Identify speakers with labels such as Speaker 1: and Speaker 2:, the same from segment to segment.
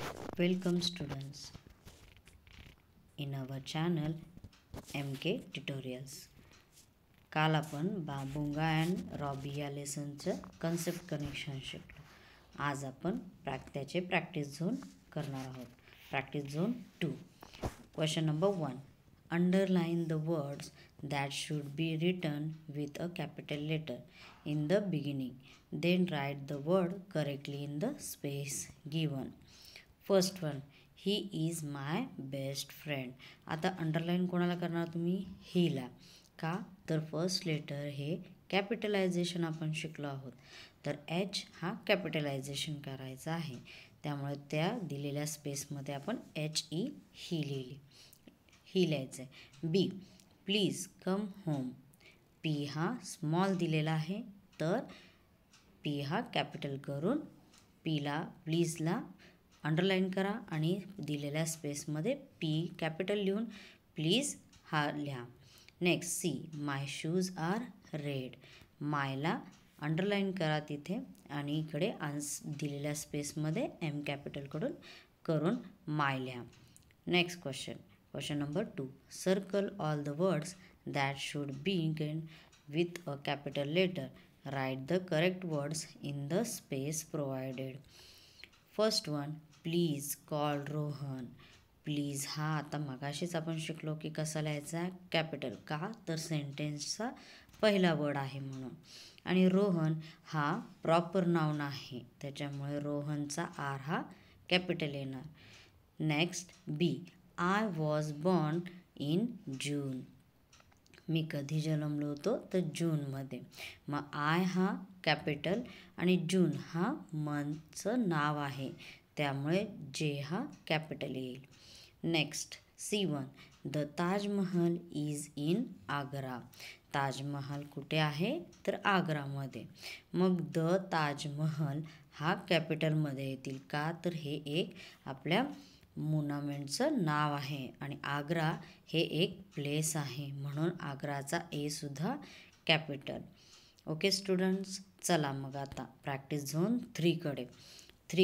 Speaker 1: Welcome students in our channel MK Tutorials. काल आपण बाबुंगा and Robbie या लेसनचं कन्सेप्ट कनेक्शन शिकलो. आज आपण त्याचे प्रॅक्टिस झोन करणार आहोत. Practice zone 2. Question number 1. Underline the words that should be written with a capital letter in the beginning. Then write the word correctly in the space given. First one, he is my best friend. आता underline कोणाला करणार तुम्ही? हीला. का तर first letter हे capitalisation आपण शिकलो आहोत, तर एच हा कॅपिटलायझेशन करायचा आहे. त्यामुळे त्या दिलेल्या स्पेसमध्ये आपण HE ही लिहिली, ही लिहायचं आहे. बी, प्लीज कम होम. पी हा स्मॉल दिलेला आहे, तर पी हा कॅपिटल करून पीला प्लीजला अंडरलाईन करा आणि दिलेल्या स्पेसमध्ये पी कॅपिटल लिहून प्लीज हा लिहा. नेक्स्ट सी, माय शूज आर रेड. मायला अंडरलाईन करा तिथे आणि इकडे दिलेल्या स्पेसमध्ये एम कॅपिटलकडून करून माय लिहा. Next question number 2. Circle all the words that should begin with a capital letter. Write the correct words in the space provided. First one, please call Rohan. Please हा आता मगाशीच आपण शिकलो की कसा लिहायचा आहे, कॅपिटल. का तर सेंटेन्सचा पहिला वर्ड आहे म्हणून. आणि रोहन हा प्रॉपर नाउन आहे, त्याच्यामुळे रोहनचा आर हा कॅपिटल येणार. Next B, I was born in June. मी कधी जन्मलो होतो तर जूनमध्ये. मग आय हा कॅपिटल आणि जून हा मंथचं नाव आहे, त्यामुळे जे हा कॅपिटल येईल. Next C1, the Taj Mahal is in Agra. Taj Mahal कुठे आहे तर आग्रामध्ये. मग द ताजमहल हा कॅपिटलमध्ये येतील. का तर हे एक आपल्या मोनामेंटचं नाव आहे आणि आग्रा हे एक प्लेस आहे, म्हणून आग्राचा ए सुद्धा कॅपिटल. ओके स्टुडंट्स, चला मग आता प्रॅक्टिस झोन 3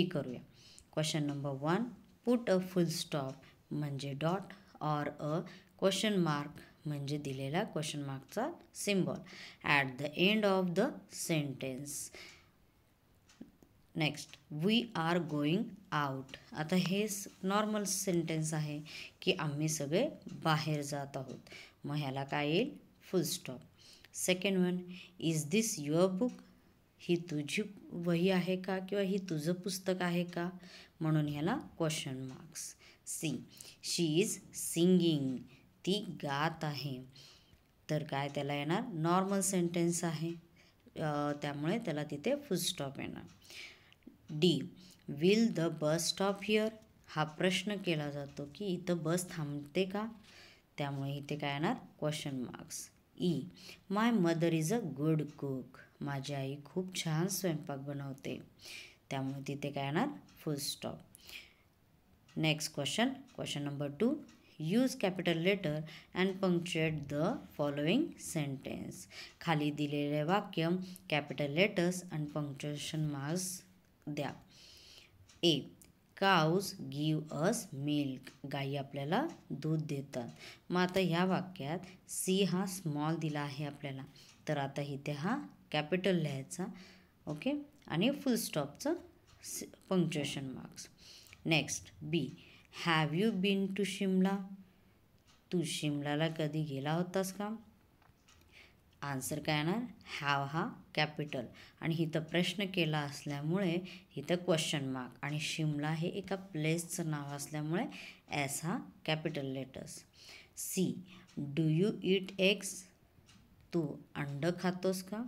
Speaker 1: करूया. Question number 1, put a full stop म्हणजे dot or a question mark म्हणजे दिलेला क्वेश्चन मार्कचा symbol at the end of the sentence. Next, we are going out. आता हे नॉर्मल सेंटेन्स आहे की आम्ही सगळे बाहेर जात आहोत, मग ह्याला काय येईल? Full stop. Second one, is this your book. ही तुझी वही आहे का किंवा ही तुझं पुस्तक आहे का, म्हणून ह्याला question marks. C, she is singing. ती गात आहे, तर काय त्याला येणार? नॉर्मल सेंटेन्स आहे, त्यामुळे त्याला तिथे फुल स्टॉप येणार. D, will the bus stop here. हा प्रश्न केला जातो की इथं बस थांबते का, त्यामुळे इथे काय येणार? Question marks. E, my mother is a good cook. माझी आई खूप छान स्वयंपाक बनवते, त्यामुळे तिथे काय येणार? Full stop. Next question number 2, use capital letter and punctuate the following sentence. खाली दिलेले वाक्य कॅपिटल लेटर्स आणि पंक्च्युएशन मार्क्स द्या. A, cows give us milk. गाई आपल्याला दूध देतात. मग आता ह्या वाक्यात सी हा स्मॉल दिला आहे आपल्याला, तर आता इथे हा कॅपिटल लिहायचा. ओके, आणि फुल स्टॉपचं punctuation marks. Next B, have you been to Shimla. तू शिमलाला कधी गेला होतास का? आन्सर काय येणार? हॅव हा कॅपिटल आणि इथं प्रश्न केला असल्यामुळे इथं क्वेश्चन मार्क, आणि शिमला हे एका प्लेसचं नाव असल्यामुळे एस हा capital letters. C, do you eat eggs. तू अंड खातोस का?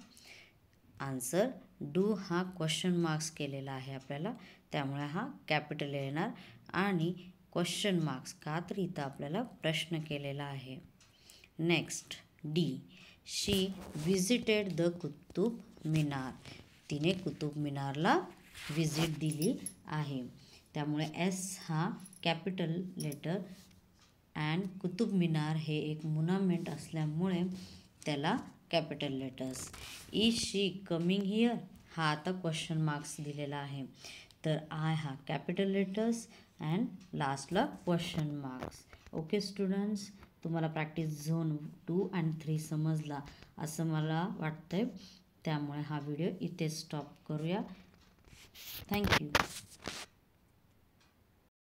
Speaker 1: आन्सर डू हा क्वेश्चन मार्क्स केलेला आहे आपल्याला, त्यामुळे हा कॅपिटल येणार आणि क्वेश्चन मार्क्स का तर इथं आपल्याला प्रश्न केलेला आहे. Next D, she visited the Qutub Minar. तिने कुतुब मिनारला विजिट दिली आहे, त्यामुळे एस हा capital letter and Qutub Minar हे एक मोनामेंट असल्यामुळे त्याला capital letters. Is she coming here. हा आता क्वेश्चन मार्क्स दिलेला आहे, तर आय हा कॅपिटल लेटर्स अँड लास्टला क्वेश्चन मार्क्स. ओके स्टुडंट्स, तुम्हाला प्रॅक्टिस झोन 2 आणि 3 समजला असं मला वाटतंय. त्यामुळे हा व्हिडिओ इथे स्टॉप करूया. थँक्यू.